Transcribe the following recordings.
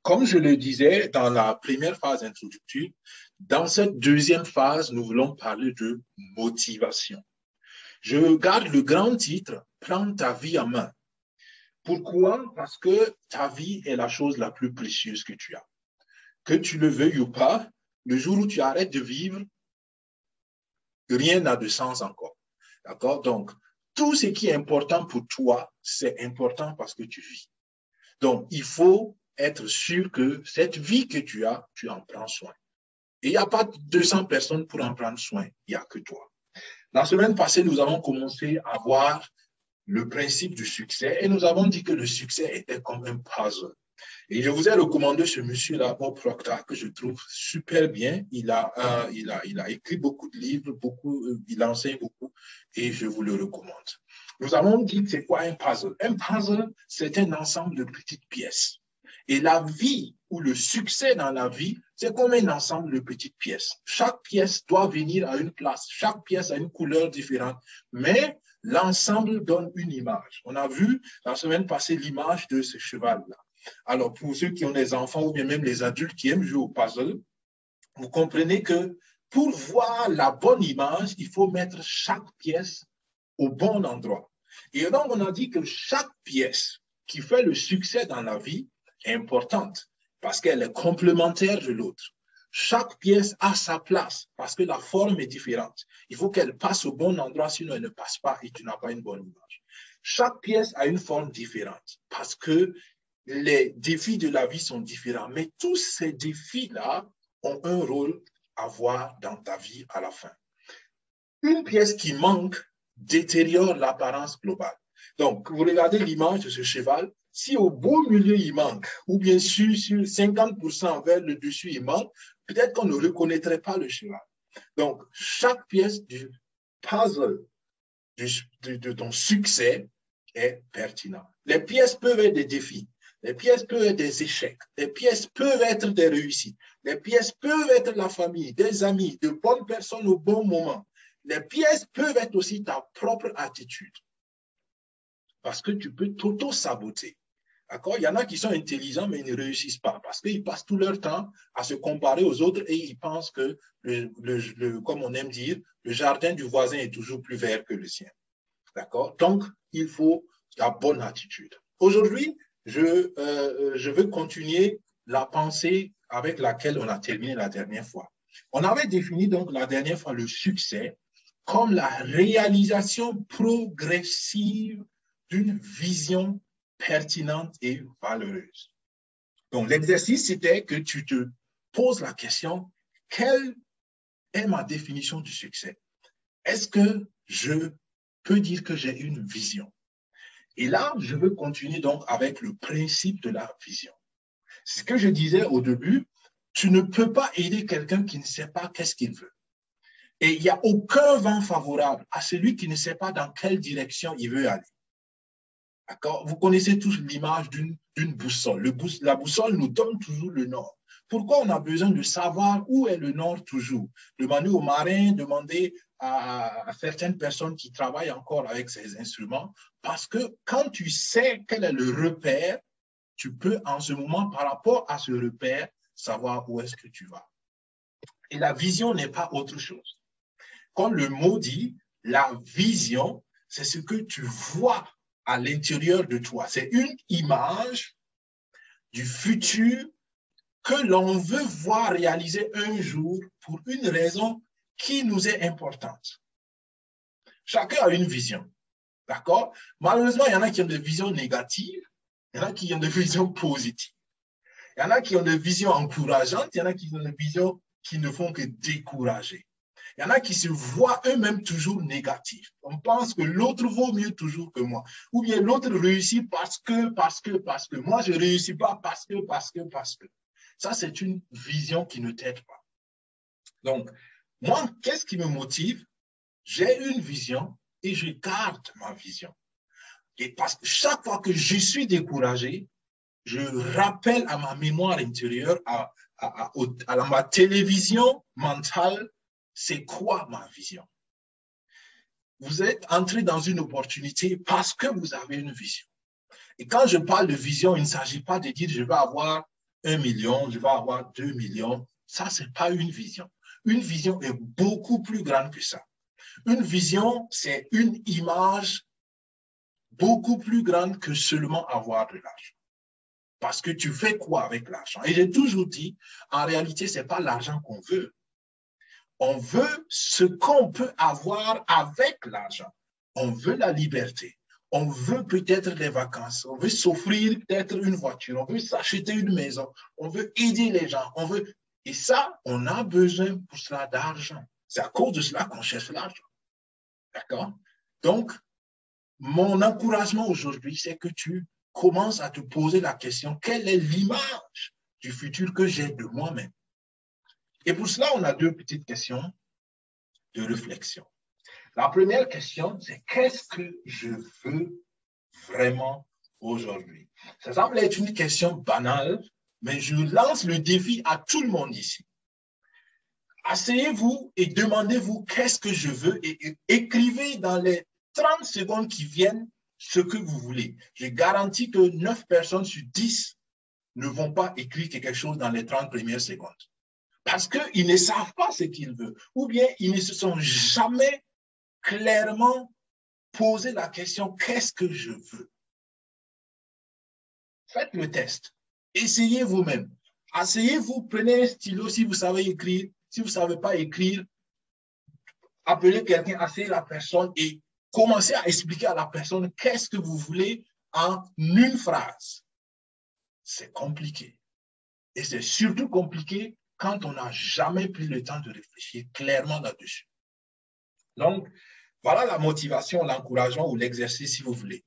Comme je le disais dans la première phase introductive, dans cette deuxième phase, nous voulons parler de motivation. Je garde le grand titre, Prends ta vie en main. Pourquoi? Parce que ta vie est la chose la plus précieuse que tu as. Que tu le veuilles ou pas, le jour où tu arrêtes de vivre, rien n'a de sens encore. D'accord? Donc, tout ce qui est important pour toi, c'est important parce que tu vis. Donc, il faut être sûr que cette vie que tu as, tu en prends soin. Et il n'y a pas 200 personnes pour en prendre soin, il n'y a que toi. La semaine passée, nous avons commencé à voir le principe du succès et nous avons dit que le succès était comme un puzzle. Et je vous ai recommandé ce monsieur-là, Bob Proctor, que je trouve super bien. Il a écrit beaucoup de livres, il enseigne beaucoup et je vous le recommande. Nous avons dit c'est quoi un puzzle? Un puzzle, c'est un ensemble de petites pièces. Et la vie ou le succès dans la vie, c'est comme un ensemble de petites pièces. Chaque pièce doit venir à une place. Chaque pièce a une couleur différente. Mais l'ensemble donne une image. On a vu la semaine passée l'image de ce cheval-là. Alors, pour ceux qui ont des enfants ou bien même les adultes qui aiment jouer au puzzle, vous comprenez que pour voir la bonne image, il faut mettre chaque pièce au bon endroit. Et donc, on a dit que chaque pièce qui fait le succès dans la vie est importante parce qu'elle est complémentaire de l'autre. Chaque pièce a sa place parce que la forme est différente. Il faut qu'elle passe au bon endroit, sinon elle ne passe pas et tu n'as pas une bonne image. Chaque pièce a une forme différente parce que les défis de la vie sont différents, mais tous ces défis-là ont un rôle à voir dans ta vie à la fin. Une pièce qui manque détériore l'apparence globale. Donc, vous regardez l'image de ce cheval, si au beau milieu il manque, ou bien sur 50% vers le dessus il manque, peut-être qu'on ne reconnaîtrait pas le cheval. Donc, chaque pièce du puzzle de ton succès est pertinente. Les pièces peuvent être des défis. Les pièces peuvent être des échecs. Les pièces peuvent être des réussites. Les pièces peuvent être la famille, des amis, de bonnes personnes au bon moment. Les pièces peuvent être aussi ta propre attitude. Parce que tu peux t'auto-saboter. D'accord? Il y en a qui sont intelligents, mais ils ne réussissent pas parce qu'ils passent tout leur temps à se comparer aux autres et ils pensent que, comme on aime dire, le jardin du voisin est toujours plus vert que le sien. D'accord? Donc, il faut la bonne attitude. Aujourd'hui, je veux continuer la pensée avec laquelle on a terminé la dernière fois. On avait défini donc la dernière fois le succès comme la réalisation progressive d'une vision pertinente et valeureuse. Donc, l'exercice, c'était que tu te poses la question, quelle est ma définition du succès? Est-ce que je peux dire que j'ai une vision? Et là, je veux continuer donc avec le principe de la vision. C'est ce que je disais au début, tu ne peux pas aider quelqu'un qui ne sait pas qu'est-ce qu'il veut. Et il n'y a aucun vent favorable à celui qui ne sait pas dans quelle direction il veut aller. D'accord? Vous connaissez tous l'image d'une boussole. La boussole nous donne toujours le nord. Pourquoi on a besoin de savoir où est le nord toujours? Demandez aux marins, demandez à certaines personnes qui travaillent encore avec ces instruments, parce que quand tu sais quel est le repère, tu peux en ce moment, par rapport à ce repère, savoir où est-ce que tu vas. Et la vision n'est pas autre chose. Comme le mot dit, la vision, c'est ce que tu vois à l'intérieur de toi. C'est une image du futur que l'on veut voir réaliser un jour pour une raison qui nous est importante. Chacun a une vision, d'accord? Malheureusement, il y en a qui ont des visions négatives, il y en a qui ont des visions positives. Il y en a qui ont des visions encourageantes, il y en a qui ont des visions qui ne font que décourager. Il y en a qui se voient eux-mêmes toujours négatifs. On pense que l'autre vaut mieux toujours que moi. Ou bien l'autre réussit parce que. Moi, je ne réussis pas parce que. Ça, c'est une vision qui ne t'aide pas. Donc, moi, qu'est-ce qui me motive? J'ai une vision et je garde ma vision. Et parce que chaque fois que je suis découragé, je rappelle à ma mémoire intérieure, à ma télévision mentale, c'est quoi ma vision? Vous êtes entré dans une opportunité parce que vous avez une vision. Et quand je parle de vision, il ne s'agit pas de dire je vais avoir 1 million, je vais avoir 2 millions. Ça, ce n'est pas une vision. Une vision est beaucoup plus grande que ça. Une vision, c'est une image beaucoup plus grande que seulement avoir de l'argent. Parce que tu fais quoi avec l'argent? Et j'ai toujours dit, en réalité, ce n'est pas l'argent qu'on veut. On veut ce qu'on peut avoir avec l'argent. On veut la liberté. On veut peut-être des vacances. On veut s'offrir peut-être une voiture. On veut s'acheter une maison. On veut aider les gens. On veut... Et ça, on a besoin pour cela d'argent. C'est à cause de cela qu'on cherche l'argent. D'accord? Donc, mon encouragement aujourd'hui, c'est que tu commences à te poser la question, quelle est l'image du futur que j'ai de moi-même? Et pour cela, on a deux petites questions de réflexion. La première question, c'est qu'est-ce que je veux vraiment aujourd'hui? Ça semble être une question banale, mais je lance le défi à tout le monde ici. Asseyez-vous et demandez-vous qu'est-ce que je veux et écrivez dans les 30 secondes qui viennent ce que vous voulez. Je garantis que 9 personnes sur 10 ne vont pas écrire quelque chose dans les 30 premières secondes. Parce qu'ils ne savent pas ce qu'ils veulent. Ou bien ils ne se sont jamais clairement posé la question, qu'est-ce que je veux? Faites le test. Essayez vous-même. Asseyez-vous, prenez un stylo si vous savez écrire. Si vous ne savez pas écrire, appelez quelqu'un, asseyez la personne et commencez à expliquer à la personne qu'est-ce que vous voulez en une phrase. C'est compliqué. Et c'est surtout compliqué quand on n'a jamais pris le temps de réfléchir clairement là-dessus. Donc, voilà la motivation, l'encouragement ou l'exercice si vous voulez.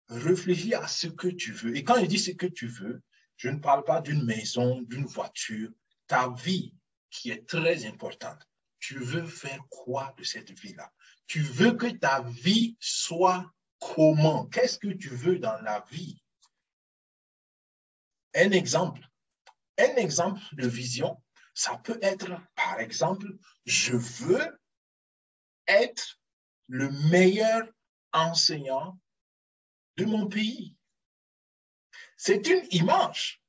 Réfléchis à ce que tu veux. Et quand je dis ce que tu veux, je ne parle pas d'une maison, d'une voiture, ta vie qui est très importante. Tu veux faire quoi de cette vie-là? Tu veux que ta vie soit comment? Qu'est-ce que tu veux dans la vie? Un exemple de vision, ça peut être, par exemple, je veux être le meilleur enseignant de mon pays. C'est une image.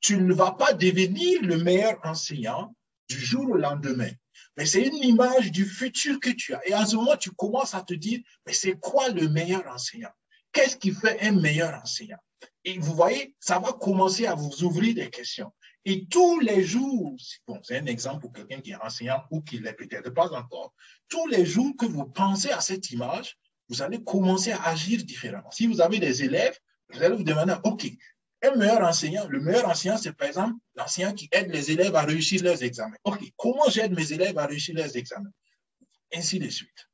Tu ne vas pas devenir le meilleur enseignant du jour au lendemain. Mais c'est une image du futur que tu as. Et en ce moment, tu commences à te dire, mais c'est quoi le meilleur enseignant? Qu'est-ce qui fait un meilleur enseignant? Et vous voyez, ça va commencer à vous ouvrir des questions. Et tous les jours, bon, c'est un exemple pour quelqu'un qui est enseignant ou qui ne l'est peut-être pas encore, tous les jours que vous pensez à cette image, vous allez commencer à agir différemment. Si vous avez des élèves, vous allez vous demander, OK, un meilleur enseignant, le meilleur enseignant, c'est par exemple l'enseignant qui aide les élèves à réussir leurs examens. OK, comment j'aide mes élèves à réussir leurs examens? Ainsi de suite.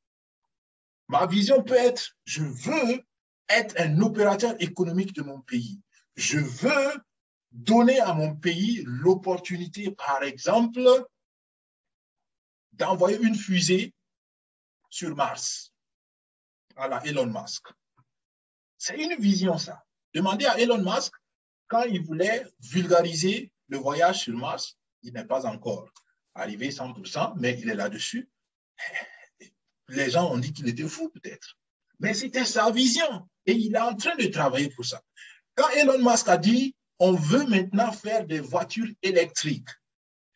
Ma vision peut être, je veux être un opérateur économique de mon pays. Je veux donner à mon pays l'opportunité, par exemple, d'envoyer une fusée sur Mars à la Elon Musk. C'est une vision, ça. Demandez à Elon Musk, quand il voulait vulgariser le voyage sur Mars, il n'est pas encore arrivé 100%, mais il est là-dessus. Les gens ont dit qu'il était fou, peut-être. Mais c'était sa vision. Et il est en train de travailler pour ça. Quand Elon Musk a dit, on veut maintenant faire des voitures électriques,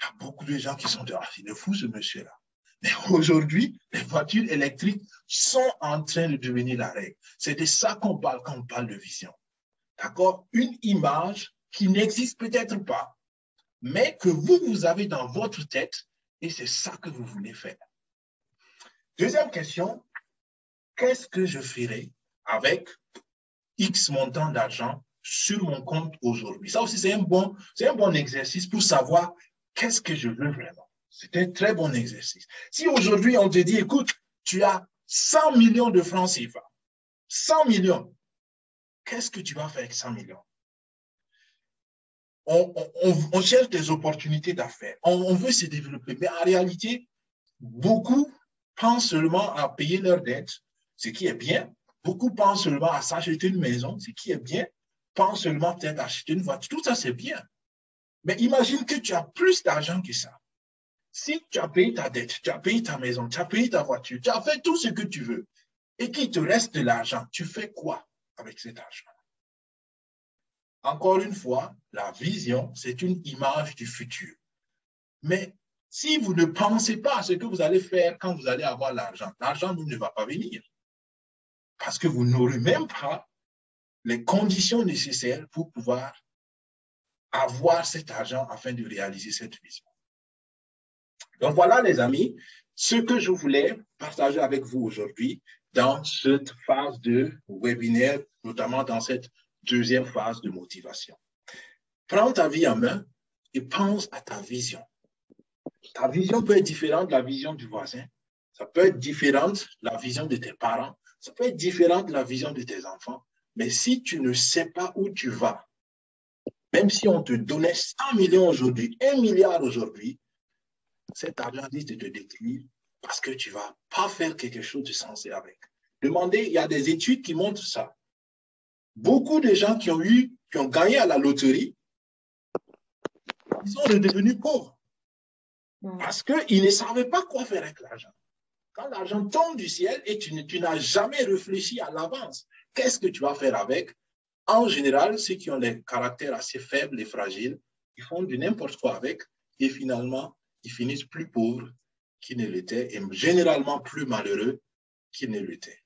il y a beaucoup de gens qui sont dit, ah, il est fou ce monsieur-là. Mais aujourd'hui, les voitures électriques sont en train de devenir la règle. C'est de ça qu'on parle quand on parle de vision. D'accord? Une image qui n'existe peut-être pas, mais que vous avez dans votre tête et c'est ça que vous voulez faire. Deuxième question, qu'est-ce que je ferai avec X montant d'argent sur mon compte aujourd'hui? Ça aussi, c'est un bon exercice pour savoir qu'est-ce que je veux vraiment. C'est un très bon exercice. Si aujourd'hui, on te dit, écoute, tu as 100 millions de francs CFA, 100 millions, qu'est-ce que tu vas faire avec 100 millions? On cherche des opportunités d'affaires. On veut se développer. Mais en réalité, beaucoup pensent seulement à payer leurs dettes, ce qui est bien. Beaucoup pensent seulement à s'acheter une maison, ce qui est bien. Pensent seulement peut-être à acheter une voiture. Tout ça, c'est bien. Mais imagine que tu as plus d'argent que ça. Si tu as payé ta dette, tu as payé ta maison, tu as payé ta voiture, tu as fait tout ce que tu veux et qu'il te reste de l'argent, tu fais quoi avec cet argent? Encore une fois, la vision, c'est une image du futur. Mais si vous ne pensez pas à ce que vous allez faire quand vous allez avoir l'argent, l'argent ne va pas venir. Parce que vous n'aurez même pas les conditions nécessaires pour pouvoir avoir cet argent afin de réaliser cette vision. Donc voilà, les amis, ce que je voulais partager avec vous aujourd'hui dans cette phase de webinaire, notamment dans cette deuxième phase de motivation. Prends ta vie en main et pense à ta vision. Ta vision peut être différente de la vision du voisin. Ça peut être différente de la vision de tes parents. Ça peut être différent de la vision de tes enfants. Mais si tu ne sais pas où tu vas, même si on te donnait 100 millions aujourd'hui, 1 milliard aujourd'hui, cet argent risque de te détruire parce que tu ne vas pas faire quelque chose de sensé avec. Demandez, il y a des études qui montrent ça. Beaucoup de gens qui ont gagné à la loterie, ils sont redevenus pauvres parce qu'ils ne savaient pas quoi faire avec l'argent. Quand l'argent tombe du ciel et tu n'as jamais réfléchi à l'avance, qu'est-ce que tu vas faire avec? En général, ceux qui ont des caractères assez faibles et fragiles, ils font du n'importe quoi avec et finalement, ils finissent plus pauvres qu'ils ne l'étaient et généralement plus malheureux qu'ils ne l'étaient.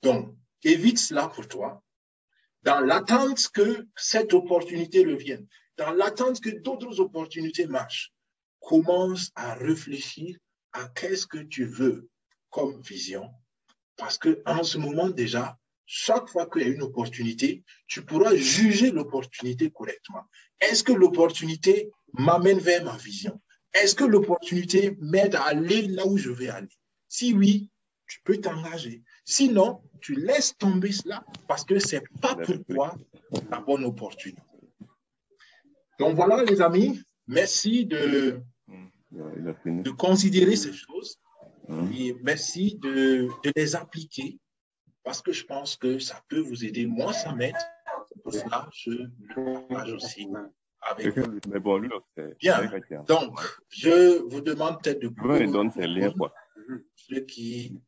Donc, évite cela pour toi dans l'attente que cette opportunité revienne, dans l'attente que d'autres opportunités marchent. Commence à réfléchir à qu'est-ce que tu veux comme vision. Parce qu'en ce moment déjà, chaque fois qu'il y a une opportunité, tu pourras juger l'opportunité correctement. Est-ce que l'opportunité m'amène vers ma vision? Est-ce que l'opportunité m'aide à aller là où je vais aller? Si oui, tu peux t'engager. Sinon, tu laisses tomber cela parce que ce n'est pas pour toi la bonne opportunité. Donc voilà, les amis, merci de considérer ces choses et merci de les appliquer parce que je pense que ça peut vous aider. Moi, ça m'aide. Pour cela, je le partage aussi avec vous. Bien, donc, je vous demande peut-être de ceux qui...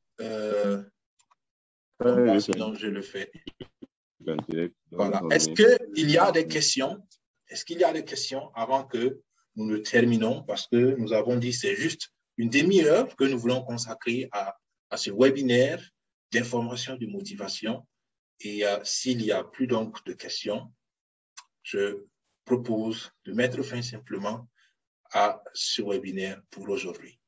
sinon, je le fais. Voilà. Est-ce qu'il y a des questions? Est-ce qu'il y a des questions avant que nous ne terminons? Parce que nous avons dit que c'est juste une demi-heure que nous voulons consacrer à ce webinaire d'information, de motivation. Et s'il n'y a plus donc de questions, je propose de mettre fin simplement à ce webinaire pour aujourd'hui.